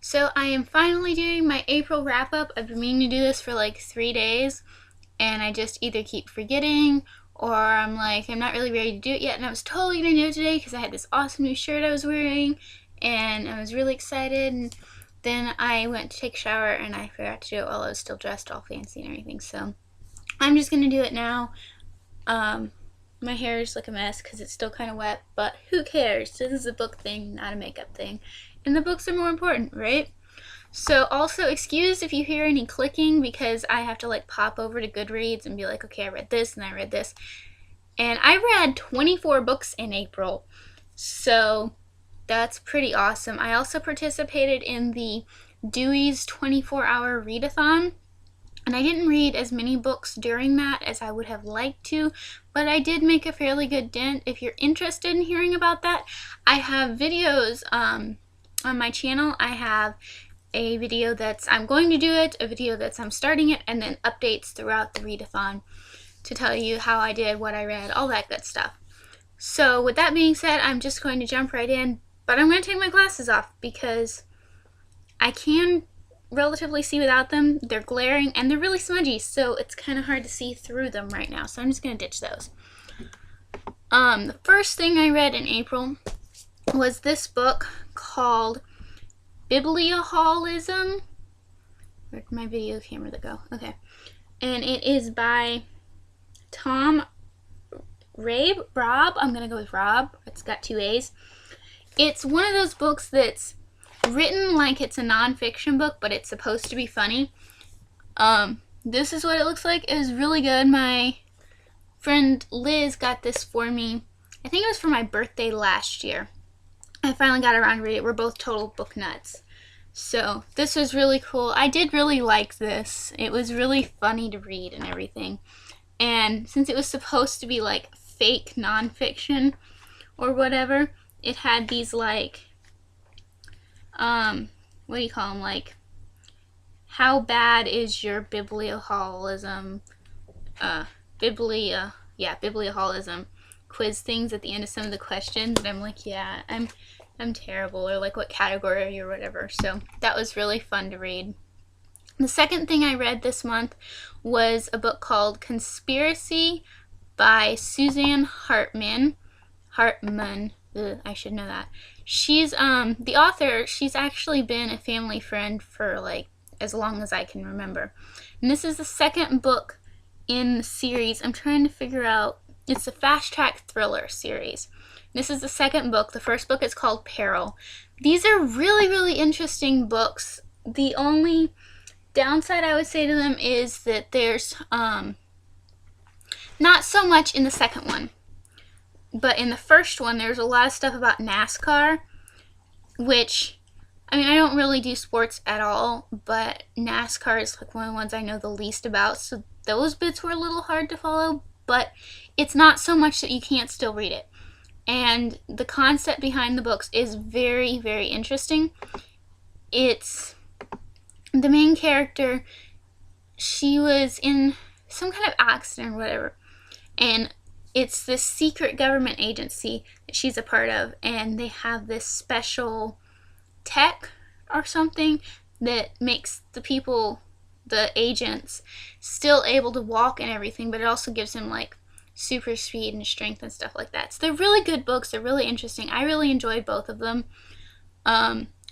So I am finally doing my April wrap-up. I've been meaning to do this for like 3 days, and I just either keep forgetting, or I'm like, I'm not really ready to do it yet, and I was totally going to do it today because I had this awesome new shirt I was wearing, and I was really excited, and then I went to take a shower, and I forgot to do it while I was still dressed all fancy and everything, so I'm just going to do it now. My hair is like a mess because it's still kind of wet, but who cares? This is a book thing, not a makeup thing. And the books are more important, right? So also excuse if you hear any clicking because I have to like pop over to Goodreads and be like, okay, I read this and I read this. And I read 24 books in April. So that's pretty awesome. I also participated in the Dewey's 24-hour readathon. And I didn't read as many books during that as I would have liked to, but I did make a fairly good dent. If you're interested in hearing about that, I have videos on my channel. I have a video that's I'm going to do it, a video that's I'm starting it, and then updates throughout the readathon to tell you how I did, what I read, all that good stuff. So with that being said, I'm just going to jump right in, but I'm going to take my glasses off because I can relatively see without them. They're glaring and they're really smudgy, so it's kind of hard to see through them right now, so I'm just going to ditch those. The first thing I read in April was this book called Biblioholism. Where'd my video camera go? Okay. And it is by Tom Rob. I'm going to go with Rob. It's got 2 A's. It's one of those books that's written like it's a nonfiction book, but it's supposed to be funny. This is what it looks like. It was really good. My friend Liz got this for me. I think it was for my birthday last year. I finally got around to read it. We're both total book nuts. So this was really cool. I did really like this. It was really funny to read and everything. And since it was supposed to be like fake nonfiction or whatever, it had these like what do you call them, like, how bad is your biblioholism, biblioholism quiz things at the end of some of the questions, and I'm like, yeah, I'm terrible, or like what category or whatever. So that was really fun to read. The second thing I read this month was a book called Conspiracy by Suzanne Hartman. I should know that. She's the author. She's actually been a family friend for like as long as I can remember. And this is the second book in the series. I'm trying to figure out. It's a fast track thriller series. This is the second book. The first book is called Peril. These are really, really interesting books. The only downside I would say to them is that there's not so much in the second one. But in the first one, there's a lot of stuff about NASCAR, which, I mean, I don't really do sports at all, but NASCAR is like one of the ones I know the least about, so those bits were a little hard to follow, but it's not so much that you can't still read it. And the concept behind the books is very, very interesting. It's the main character, she was in some kind of accident or whatever, and it's this secret government agency that she's a part of, and they have this special tech or something that makes the people, the agents, still able to walk and everything, but it also gives them like super speed and strength and stuff like that. So they're really good books. They're really interesting. I really enjoyed both of them.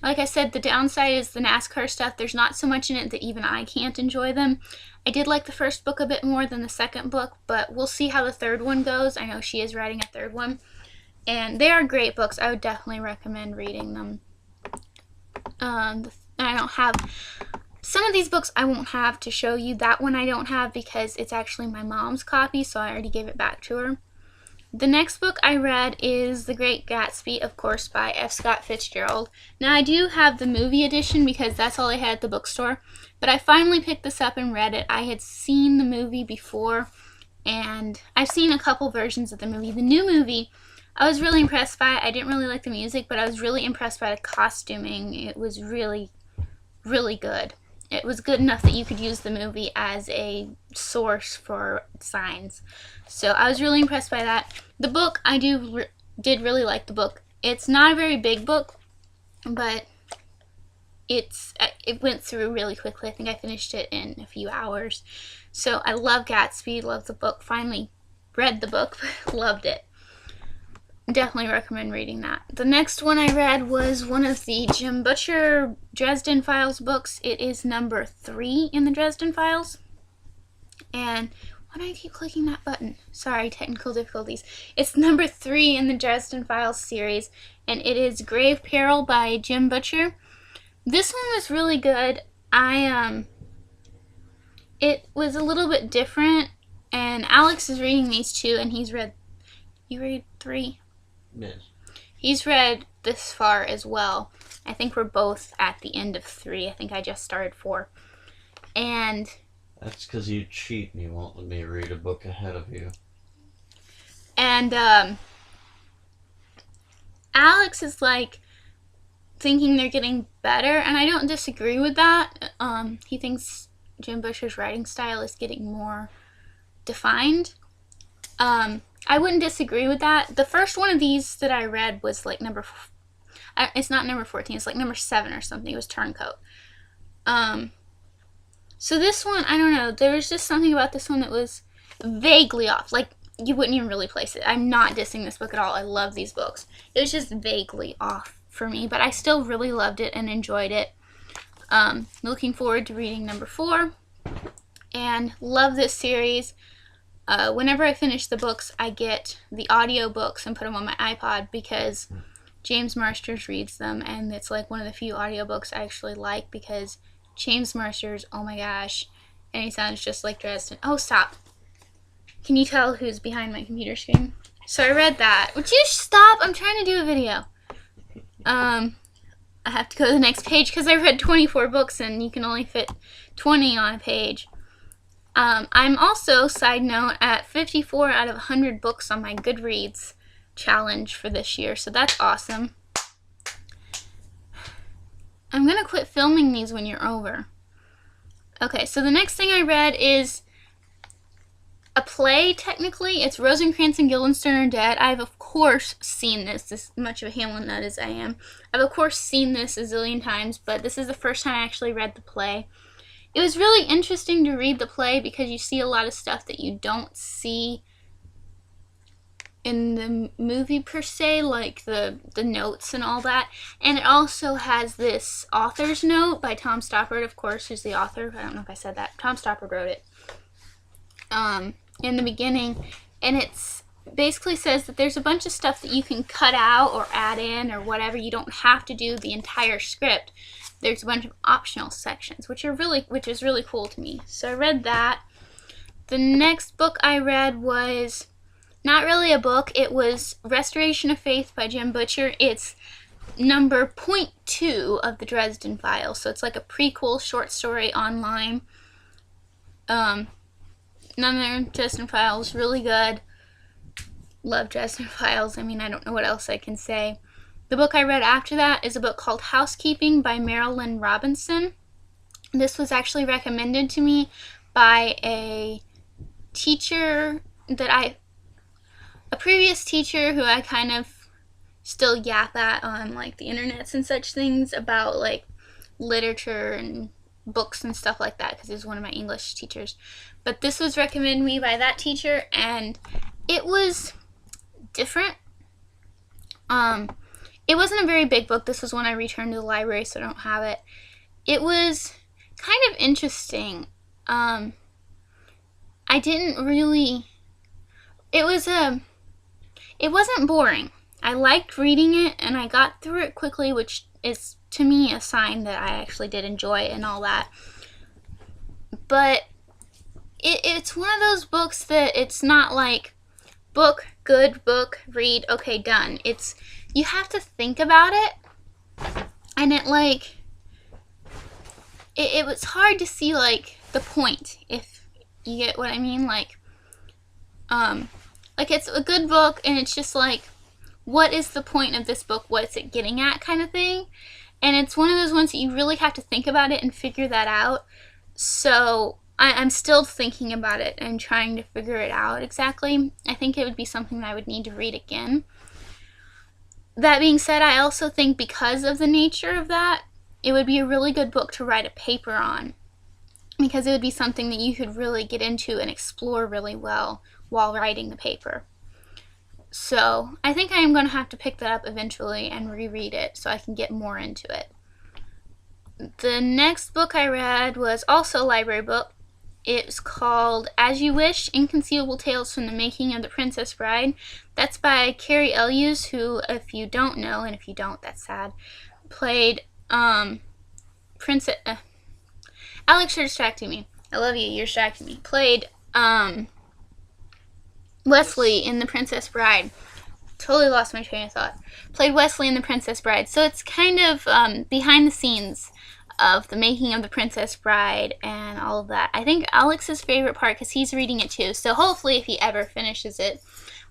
Like I said, the downside is the NASCAR stuff. There's not so much in it that even I can't enjoy them. I did like the first book a bit more than the second book, but we'll see how the third one goes. I know she is writing a third one, and they are great books. I would definitely recommend reading them. I don't have some of these books I won't have to show you. That one I don't have because it's actually my mom's copy, so I already gave it back to her. The next book I read is The Great Gatsby, of course, by F. Scott Fitzgerald. Now, I do have the movie edition because that's all I had at the bookstore, but I finally picked this up and read it. I had seen the movie before, and I've seen a couple versions of the movie. The new movie, I was really impressed by it. I didn't really like the music, but I was really impressed by the costuming. It was really, really good. It was good enough that you could use the movie as a source for signs. So I was really impressed by that. The book, I did really like the book. It's not a very big book, but it went through really quickly. I think I finished it in a few hours. So I love Gatsby, love the book. Finally read the book, but loved it. Definitely recommend reading that. The next one I read was one of the Jim Butcher Dresden Files books. It is number 3 in the Dresden Files. And why do I keep clicking that button? Sorry, technical difficulties. It's number 3 in the Dresden Files series, and it is Grave Peril by Jim Butcher. This one was really good. It was a little bit different, and Alex is reading these too, and you read 3? Yes. He's read this far as well. I think we're both at the end of 3. I think I just started 4. And that's because you cheat and you won't let me read a book ahead of you. And Alex is like thinking they're getting better, and I don't disagree with that. He thinks Jim Butcher's writing style is getting more defined. I wouldn't disagree with that. The first one of these that I read was like it's not number 14, it's like number 7 or something. It was Turncoat. So this one, I don't know, there was just something about this one that was vaguely off. Like, you wouldn't even really place it. I'm not dissing this book at all. I love these books. It was just vaguely off for me, but I still really loved it and enjoyed it. Looking forward to reading number 4, and love this series. Whenever I finish the books, I get the audio books and put them on my iPod because James Marsters reads them, and it's like one of the few audiobooks I actually like because James Marsters, oh my gosh, and he sounds just like Dresden. Oh, stop. Can you tell who's behind my computer screen? So I read that. Would you stop? I'm trying to do a video. I have to go to the next page because I read 24 books and you can only fit 20 on a page. I'm also, side note, at 54 out of 100 books on my Goodreads challenge for this year, so that's awesome. I'm going to quit filming these when you're over. Okay, so the next thing I read is a play, technically. It's Rosencrantz and Guildenstern Are Dead. I've, of course, seen this much of a Hamlet nut as I am. I've, of course, seen this a zillion times, but this is the first time I actually read the play. It was really interesting to read the play because you see a lot of stuff that you don't see in the movie per se, like the notes and all that. And it also has this author's note by Tom Stoppard, of course, who's the author. I don't know if I said that. Tom Stoppard wrote it in the beginning. And it's basically says that there's a bunch of stuff that you can cut out or add in or whatever. You don't have to do the entire script. There's a bunch of optional sections, which is really cool to me. So I read that. The next book I read was not really a book. It was Restoration of Faith by Jim Butcher. It's number 0.2 of the Dresden Files. So it's like a prequel short story online. Another Dresden Files, really good. Love Dresden Files. I mean, I don't know what else I can say. The book I read after that is a book called Housekeeping by Marilyn Robinson. This was actually recommended to me by a teacher a previous teacher who I kind of still yap at on like the internets and such things about like literature and books and stuff like that because he was one of my English teachers. But this was recommended to me by that teacher, and it was different. It wasn't a very big book. This was one I returned to the library, so I don't have it. It was kind of interesting. I didn't really... It wasn't boring. I liked reading it, and I got through it quickly, which is, to me, a sign that I actually did enjoy it and all that. But it's one of those books that it's not like, book, good book, read, okay, done. It's... You have to think about it, and it was hard to see, like, the point, if you get what I mean, like, it's a good book, and it's just, like, what is the point of this book, what is it getting at, kind of thing, and it's one of those ones that you really have to think about it and figure that out, so I'm still thinking about it and trying to figure it out exactly. I think it would be something that I would need to read again. That being said, I also think because of the nature of that, it would be a really good book to write a paper on, because it would be something that you could really get into and explore really well while writing the paper. So I think I am going to have to pick that up eventually and reread it so I can get more into it. The next book I read was also a library book. It's called As You Wish, Inconceivable Tales from the Making of the Princess Bride. That's by Carrie Elwes, who, if you don't know, and if you don't, that's sad, played Princess... Alex, you're distracting me. I love you, you're distracting me. Played Wesley in The Princess Bride. Totally lost my train of thought. Played Wesley in The Princess Bride. So it's kind of behind the scenes of the making of The Princess Bride and all of that. I think Alex's favorite part, because he's reading it too, so hopefully if he ever finishes it,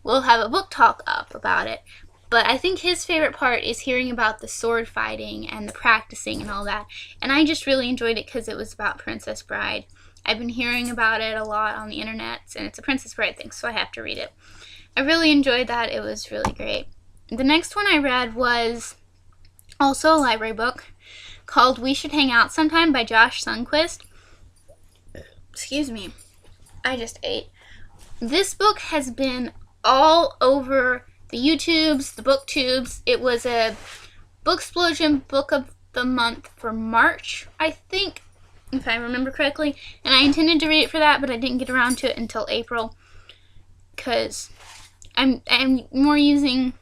we'll have a book talk up about it. But I think his favorite part is hearing about the sword fighting and the practicing and all that. And I just really enjoyed it because it was about Princess Bride. I've been hearing about it a lot on the internet, and it's a Princess Bride thing, so I have to read it. I really enjoyed that. It was really great. The next one I read was also a library book called We Should Hang Out Sometime by Josh Sundquist. Excuse me. I just ate. This book has been all over the YouTubes, the BookTubes. It was a Booksplosion Book of the Month for March, I think, if I remember correctly. And I intended to read it for that, but I didn't get around to it until April, because I'm more using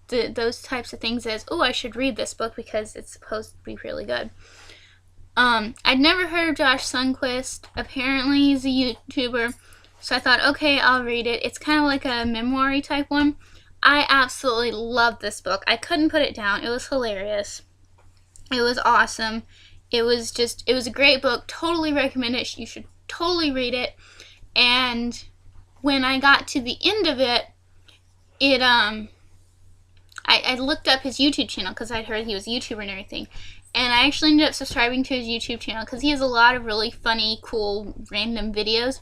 those types of things as, oh, I should read this book because it's supposed to be really good. I'd never heard of Josh Sundquist. Apparently he's a YouTuber, so I thought, okay, I'll read it. It's kind of like a memoir-y type one. I absolutely loved this book. I couldn't put it down. It was hilarious. It was awesome. It was a great book. Totally recommend it. You should totally read it. And when I got to the end of it, I looked up his YouTube channel because I'd heard he was a YouTuber and everything. And I actually ended up subscribing to his YouTube channel because he has a lot of really funny, cool, random videos.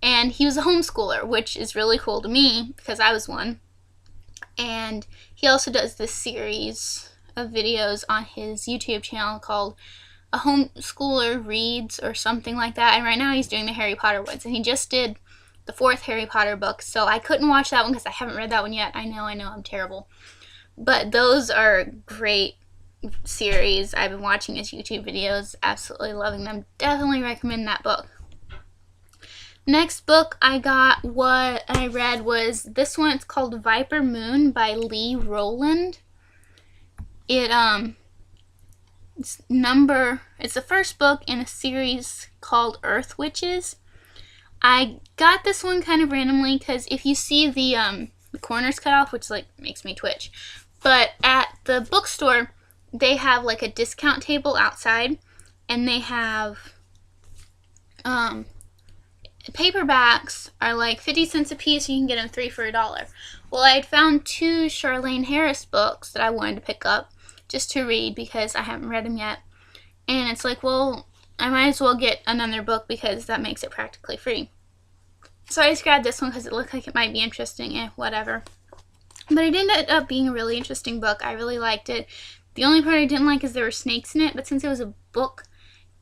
And he was a homeschooler, which is really cool to me because I was one. And he also does this series of videos on his YouTube channel called A Homeschooler Reads or something like that. And right now he's doing the Harry Potter ones. And he just did the 4th Harry Potter book. So I couldn't watch that one because I haven't read that one yet. I know, I'm terrible. But those are great series. I've been watching his YouTube videos. Absolutely loving them. Definitely recommend that book. Next book I read was this one. It's called Viper Moon by Lee Rowland. It's the first book in a series called Earth Witches. I got this one kind of randomly because if you see the corners cut off, which like makes me twitch, but at the bookstore they have like a discount table outside, and they have paperbacks are like 50 cents a piece. You can get them 3 for $1. Well, I had found 2 Charlaine Harris books that I wanted to pick up just to read because I haven't read them yet. And it's like, well, I might as well get another book because that makes it practically free. So I just grabbed this one because it looked like it might be interesting, whatever. But it ended up being a really interesting book. I really liked it. The only part I didn't like is there were snakes in it, but since it was a book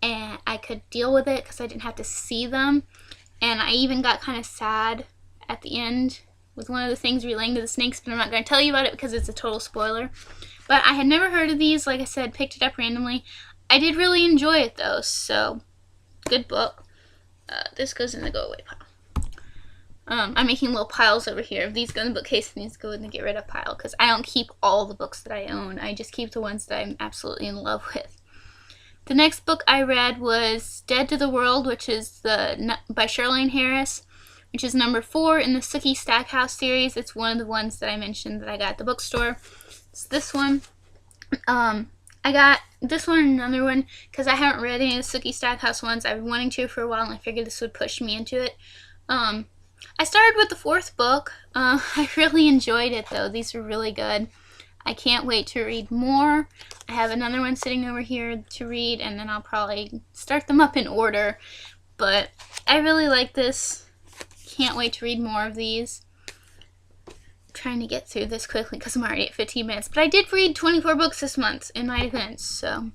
and I could deal with it because I didn't have to see them, and I even got kind of sad at the end with one of the things relating to the snakes, but I'm not going to tell you about it because it's a total spoiler. But I had never heard of these. Like I said, picked it up randomly. I did really enjoy it though, so good book. This goes in the go away pile. I'm making little piles over here. If these go in the bookcase, and these go in the get rid of pile because I don't keep all the books that I own. I just keep the ones that I'm absolutely in love with. The next book I read was Dead to the World, which is by Charlaine Harris, which is number 4 in the Sookie Stackhouse series. It's one of the ones that I mentioned that I got at the bookstore. It's this one. I got this one and another one because I haven't read any of the Sookie Stackhouse ones. I've been wanting to for a while, and I figured this would push me into it. I started with the 4th book. I really enjoyed it, though. These are really good. I can't wait to read more. I have another one sitting over here to read, and then I'll probably start them up in order. But I really like this. Can't wait to read more of these. I'm trying to get through this quickly because I'm already at 15 minutes. But I did read 24 books this month in my defense, so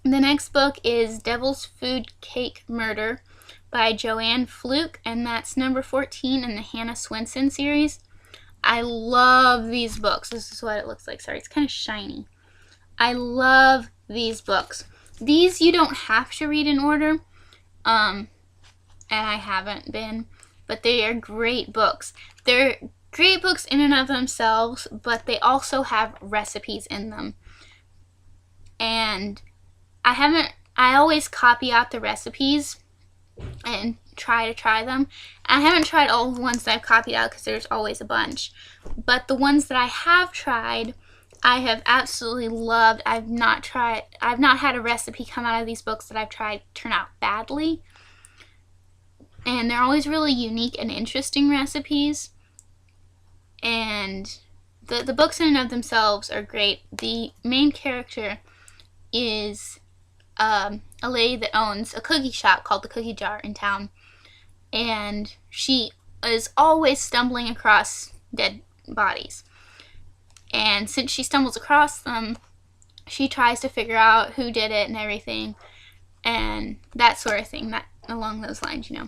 The next book is Devil's Food Cake Murder by Joanne Fluke, and that's number 14 in the Hannah Swenson series. I love these books. This is what it looks like. Sorry, it's kind of shiny. I love these books. These you don't have to read in order, and I haven't been, but they are great books. They're great books in and of themselves, but they also have recipes in them. And I always copy out the recipes and try them. I haven't tried all the ones that I've copied out because there's always a bunch. But the ones that I have tried, I have absolutely loved. I've not had a recipe come out of these books that I've tried turn out badly. And they're always really unique and interesting recipes. And the books in and of themselves are great. The main character is a lady that owns a cookie shop called the Cookie Jar in town. And she is always stumbling across dead bodies. And since she stumbles across them, she tries to figure out who did it and everything. And that sort of thing, that along those lines, you know.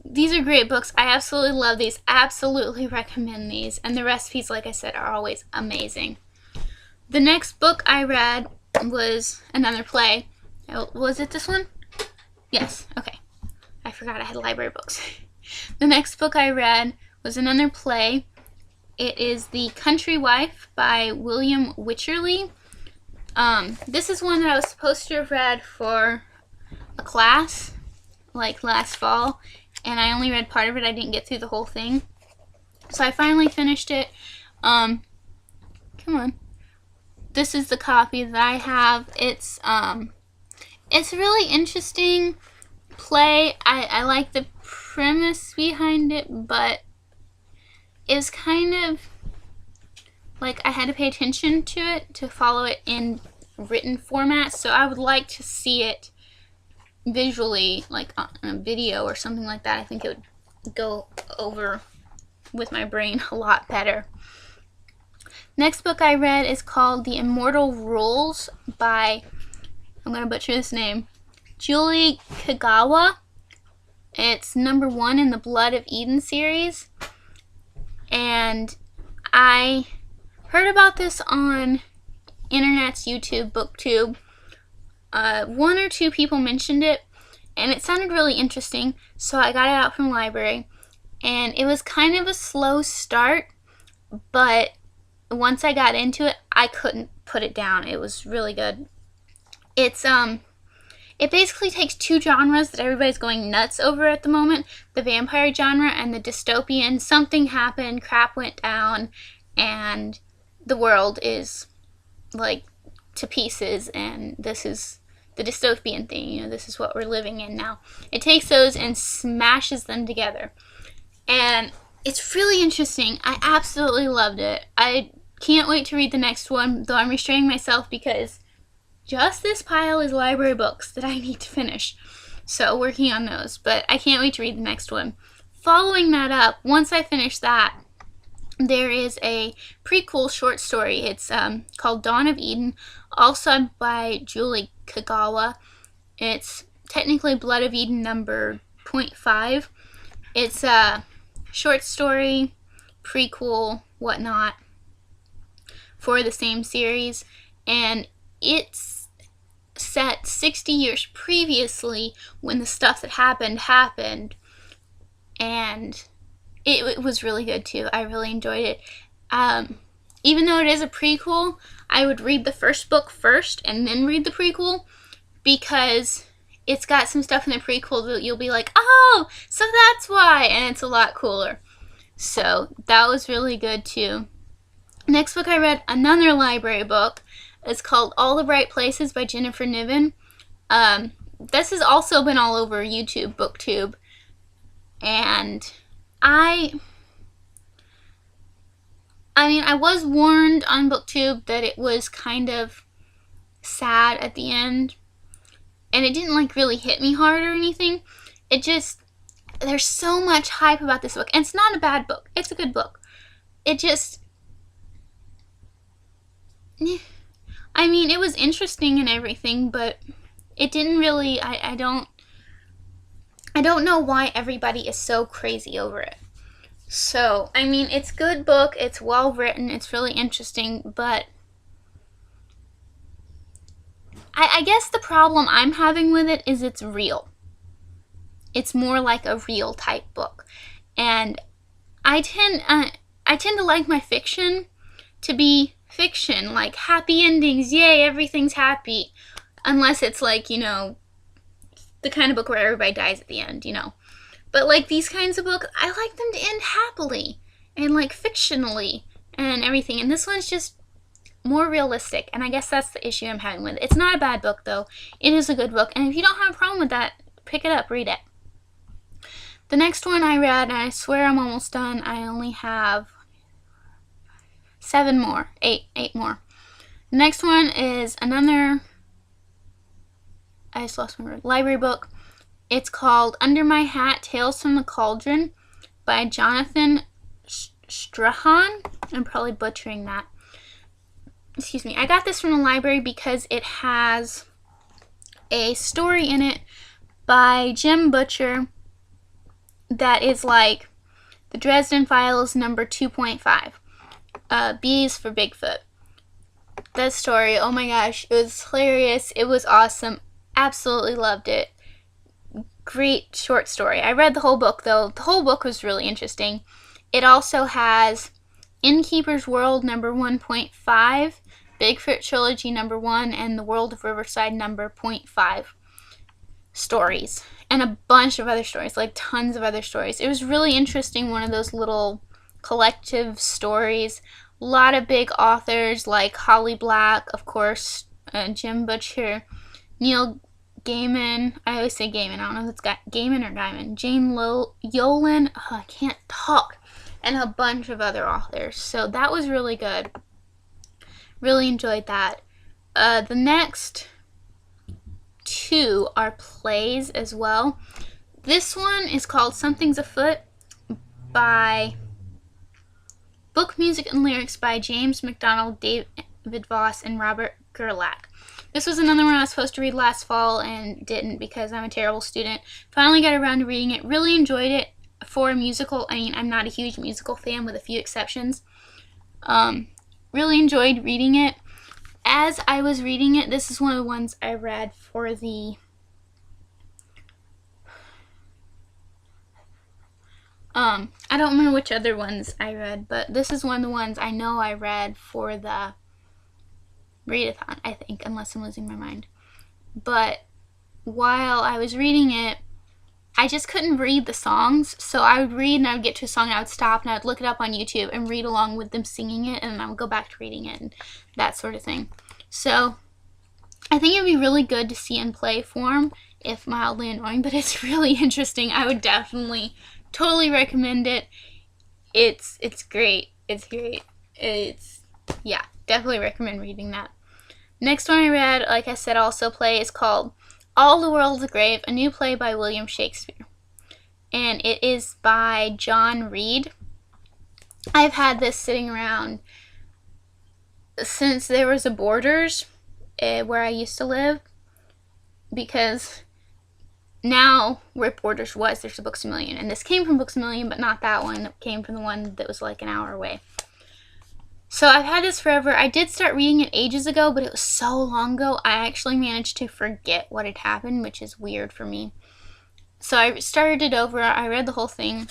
These are great books. I absolutely love these. Absolutely recommend these. And the recipes, like I said, are always amazing. The next book I read was another play. Was it this one? Yes. Okay. I forgot I had library books. The next book I read was another play. It is The Country Wife by William Wycherley. This is one that I was supposed to have read for a class, like last fall, and I only read part of it. I didn't get through the whole thing. So I finally finished it. Come on. This is the copy that I have. It's a really interesting play. I like the premise behind it, but it was kind of like I had to pay attention to it to follow it in written format, so I would like to see it visually, like on a video or something like that. I think it would go over with my brain a lot better. Next book I read is called The Immortal Rolls by, I'm going to butcher this name, Julie Kagawa. It's number 1 in the Blood of Eden series. And I heard about this on internet's YouTube, BookTube. 1 or 2 people mentioned it, and it sounded really interesting, so I got it out from the library. And it was kind of a slow start, but once I got into it, I couldn't put it down. It was really good. It basically takes 2 genres that everybody's going nuts over at the moment, the vampire genre and the dystopian. Something happened, crap went down, and the world is like to pieces, and this is the dystopian thing, you know, this is what we're living in now. It takes those and smashes them together. And it's really interesting. I absolutely loved it. I can't wait to read the next one, though I'm restraining myself because just this pile is library books that I need to finish. So working on those, but I can't wait to read the next one. Following that up, once I finish that, there is a prequel short story. It's called Dawn of Eden, also by Julie Kagawa. It's technically Blood of Eden number 0.5. It's a short story, prequel, whatnot, for the same series, and it's set 60 years previously when the stuff that happened, and it was really good too. I really enjoyed it. Even though it is a prequel, I would read the first book first and then read the prequel, because it's got some stuff in the prequel that you'll be like, oh, so that's why, and it's a lot cooler. So that was really good too. Next book I read, another library book. It's called All the Bright Places by Jennifer Niven. This has also been all over YouTube, BookTube. And I was warned on BookTube that it was kind of sad at the end. And it didn't like really hit me hard or anything. It just, there's so much hype about this book. And it's not a bad book. It's a good book. It just, I mean, it was interesting and everything, but it didn't really, I don't know why everybody is so crazy over it. So, I mean, it's a good book, it's well written, it's really interesting, but I guess the problem I'm having with it is it's real. It's more like a real type book. And I tend to like my fiction to be fiction, like happy endings, yay, everything's happy. Unless it's like, you know, the kind of book where everybody dies at the end, you know. But like these kinds of books, I like them to end happily and like fictionally and everything. And this one's just more realistic, and I guess that's the issue I'm having with it. It's not a bad book though. It is a good book, and if you don't have a problem with that, pick it up, read it. The next one I read, and I swear I'm almost done. I only have 8 more. The next one is another, I just lost my word, library book. It's called Under My Hat, Tales from the Cauldron by Jonathan Strahan. I'm probably butchering that. Excuse me. I got this from the library because it has a story in it by Jim Butcher that is like the Dresden Files number 2.5. B is for Bigfoot. That story, oh my gosh, it was hilarious. It was awesome. Absolutely loved it. Great short story. I read the whole book though. The whole book was really interesting. It also has Innkeeper's World number 1.5, Bigfoot Trilogy number 1, and The World of Riverside number 0.5 stories. And a bunch of other stories, like tons of other stories. It was really interesting, one of those little collective stories. A lot of big authors like Holly Black, of course, Jim Butcher, Neil Gaiman. I always say Gaiman. I don't know if it's Gaiman or Gaiman. Jane Yolen. Oh, I can't talk. And a bunch of other authors. So that was really good. Really enjoyed that. The next 2 are plays as well. This one is called Something's Afoot by Book, Music, and Lyrics by James McDonald, David Voss, and Robert Gerlach. This was another one I was supposed to read last fall and didn't because I'm a terrible student. Finally got around to reading it. Really enjoyed it. For a musical, I mean, I'm not a huge musical fan with a few exceptions. Really enjoyed reading it. As I was reading it, this is one of the ones I read for the I don't remember which other ones I read, but this is one of the ones I know I read for the readathon, I think, unless I'm losing my mind. But while I was reading it, I just couldn't read the songs, so I would read and I would get to a song and I would stop and I would look it up on YouTube and read along with them singing it, and I would go back to reading it and that sort of thing. So I think it would be really good to see in play form, if mildly annoying, but it's really interesting. I would definitely, totally recommend it. It's great. It's great. Yeah, definitely recommend reading that. Next one I read, like I said, also play, is called All the World's a Grave, a new play by William Shakespeare. And it is by John Reed. I've had this sitting around since there was a Borders where I used to live. Because now where Borders was, there's a Books A Million. And this came from Books A Million, but not that one. It came from the one that was like an hour away. So I've had this forever. I did start reading it ages ago, but it was so long ago, I actually managed to forget what had happened, which is weird for me. So I started it over. I read the whole thing.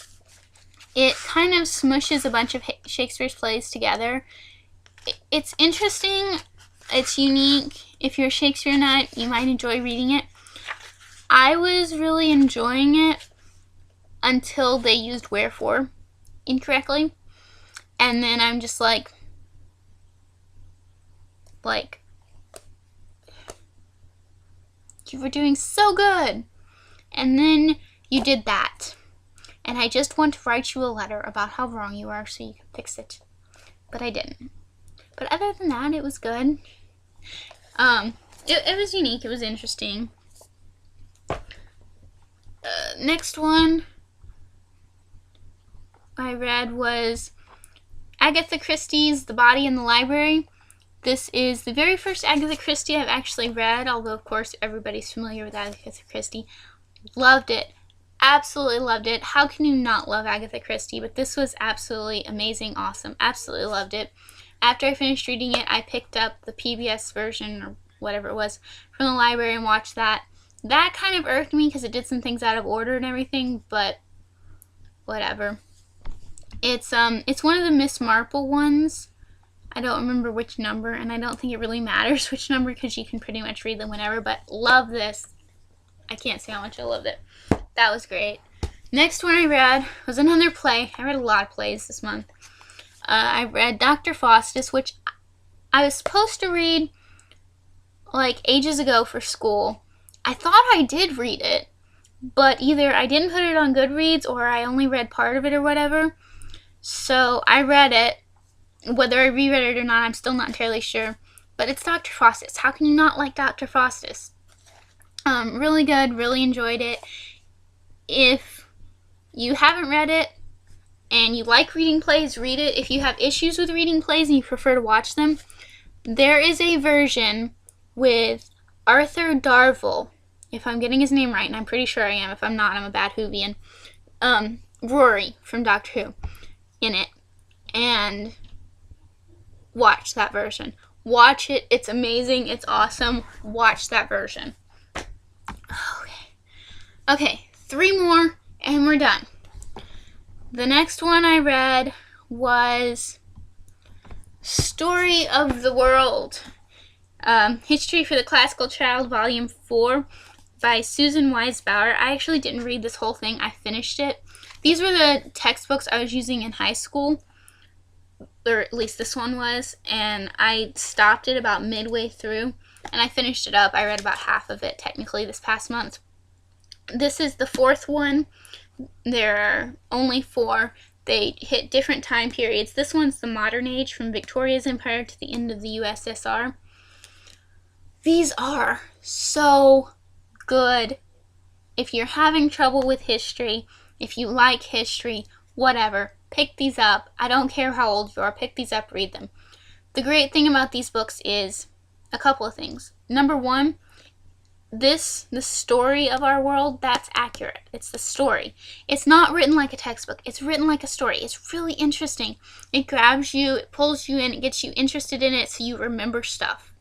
It kind of smushes a bunch of Shakespeare's plays together. It's interesting. It's unique. If you're a Shakespeare nut, you might enjoy reading it. I was really enjoying it until they used wherefore incorrectly. And then I'm just like, you were doing so good, and then you did that, and I just want to write you a letter about how wrong you are so you can fix it, but I didn't. But other than that, it was good. It was unique. It was interesting. Next one I read was Agatha Christie's The Body in the Library. This is the very first Agatha Christie I've actually read, although of course everybody's familiar with Agatha Christie. Loved it. Absolutely loved it. How can you not love Agatha Christie? But this was absolutely amazing, awesome. Absolutely loved it. After I finished reading it, I picked up the PBS version, or whatever it was, from the library and watched that. That kind of irked me because it did some things out of order and everything, but whatever. It's one of the Miss Marple ones. I don't remember which number, and I don't think it really matters which number because you can pretty much read them whenever, but love this. I can't say how much I loved it. That was great. Next one I read was another play. I read a lot of plays this month. I read Dr. Faustos, which I was supposed to read like ages ago for school. I thought I did read it, but either I didn't put it on Goodreads or I only read part of it or whatever. So I read it. Whether I reread it or not, I'm still not entirely sure. But it's Dr. Faustos. How can you not like Dr. Faustos? Really good. Really enjoyed it. If you haven't read it and you like reading plays, read it. If you have issues with reading plays and you prefer to watch them, there is a version with Arthur Darvill, if I'm getting his name right, and I'm pretty sure I am. If I'm not, I'm a bad Whovian. Rory from Doctor Who in it. And watch that version. Watch it. It's amazing. It's awesome. Watch that version. Okay, 3 more and we're done. The next one I read was Story of the World. History for the Classical Child, Volume 4 by Susan Wise Bauer. I actually didn't read this whole thing. I finished it. These were the textbooks I was using in high school, or at least this one was, and I stopped it about midway through, and I finished it up. I read about half of it, technically, this past month. This is the 4th one. There are only 4. They hit different time periods. This one's the modern age, from Victoria's Empire to the end of the USSR. These are so good. If you're having trouble with history, if you like history, whatever, pick these up. I don't care how old you are. Pick these up, read them. The great thing about these books is a couple of things. Number one, the story of our world, that's accurate. It's the story. It's not written like a textbook. It's written like a story. It's really interesting. It grabs you, it pulls you in, it gets you interested in it so you remember stuff.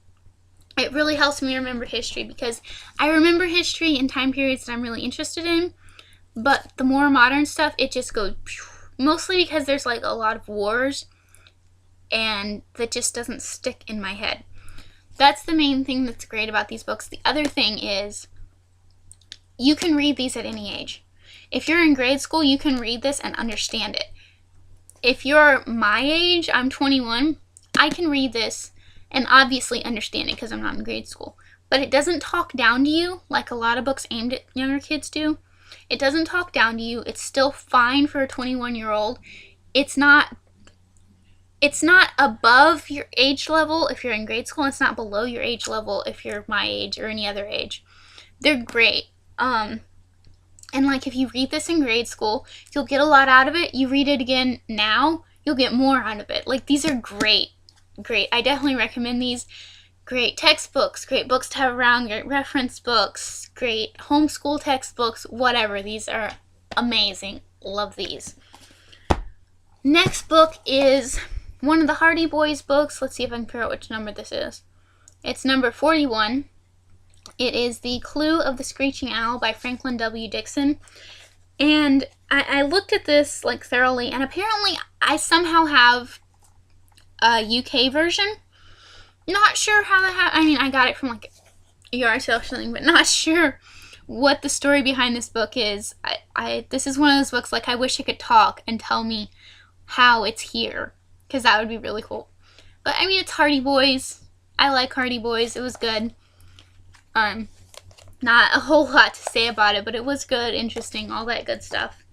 It really helps me remember history because I remember history in time periods that I'm really interested in, but the more modern stuff, it just goes, mostly because there's like a lot of wars and that just doesn't stick in my head. That's the main thing that's great about these books. The other thing is you can read these at any age. If you're in grade school, you can read this and understand it. If you're my age, I'm 21, I can read this and obviously understand it because I'm not in grade school. But it doesn't talk down to you like a lot of books aimed at younger kids do. It doesn't talk down to you. It's still fine for a 21-year-old. It's not above your age level if you're in grade school. It's not below your age level if you're my age or any other age. They're great. And like if you read this in grade school, you'll get a lot out of it. You read it again now, you'll get more out of it. Like these are great. Great. I definitely recommend these. Great textbooks, great books to have around, great reference books, great homeschool textbooks, whatever. These are amazing. Love these. Next book is one of the Hardy Boys books. Let's see if I can figure out which number this is. It's number 41. It is The Clue of the Screeching Owl by Franklin W. Dixon. And I looked at this like thoroughly, and apparently I somehow have a UK version. Not sure how that happened. I mean, I got it from like a yard sale or something, but not sure what the story behind this book is. This is one of those books like I wish I could talk and tell me how it's here, because that would be really cool. But I mean, it's Hardy Boys. I like Hardy Boys. It was good. Not a whole lot to say about it, but it was good, interesting, all that good stuff.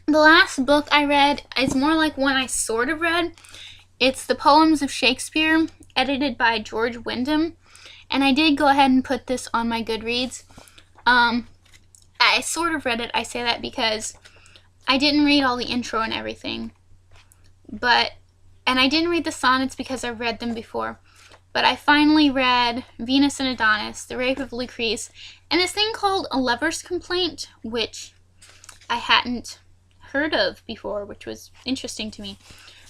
The last book I read is more like one I sort of read. It's the Poems of Shakespeare, edited by George Wyndham. And I did go ahead and put this on my Goodreads. I sort of read it. I say that because I didn't read all the intro and everything. But And I didn't read the sonnets because I've read them before. But I finally read Venus and Adonis, The Rape of Lucrece, and this thing called A Lover's Complaint, which I hadn't heard of before, which was interesting to me.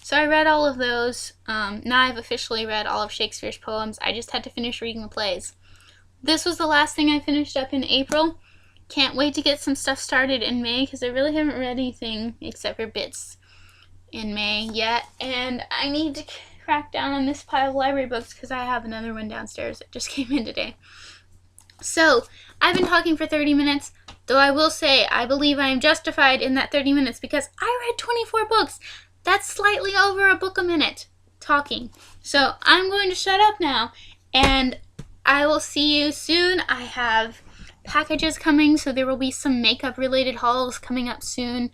So I read all of those. Now I've officially read all of Shakespeare's poems. I just had to finish reading the plays. This was the last thing I finished up in April. Can't wait to get some stuff started in May, because I really haven't read anything except for bits in May yet. And I need to crack down on this pile of library books because I have another one downstairs that just came in today. So, I've been talking for 30 minutes, though I will say I believe I am justified in that 30 minutes because I read 24 books. That's slightly over a book a minute talking. So, I'm going to shut up now, and I will see you soon. I have packages coming, so there will be some makeup related hauls coming up soon.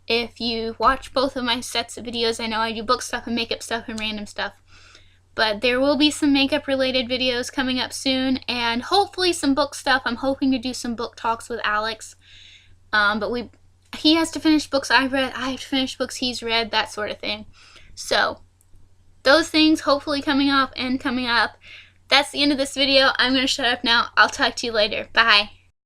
If you watch both of my sets of videos, I know I do book stuff and makeup stuff and random stuff. But there will be some makeup related videos coming up soon, and hopefully some book stuff. I'm hoping to do some book talks with Alex. But he has to finish books I've read, I have to finish books he's read, that sort of thing. So, those things hopefully coming up. That's the end of this video. I'm going to shut up now. I'll talk to you later. Bye.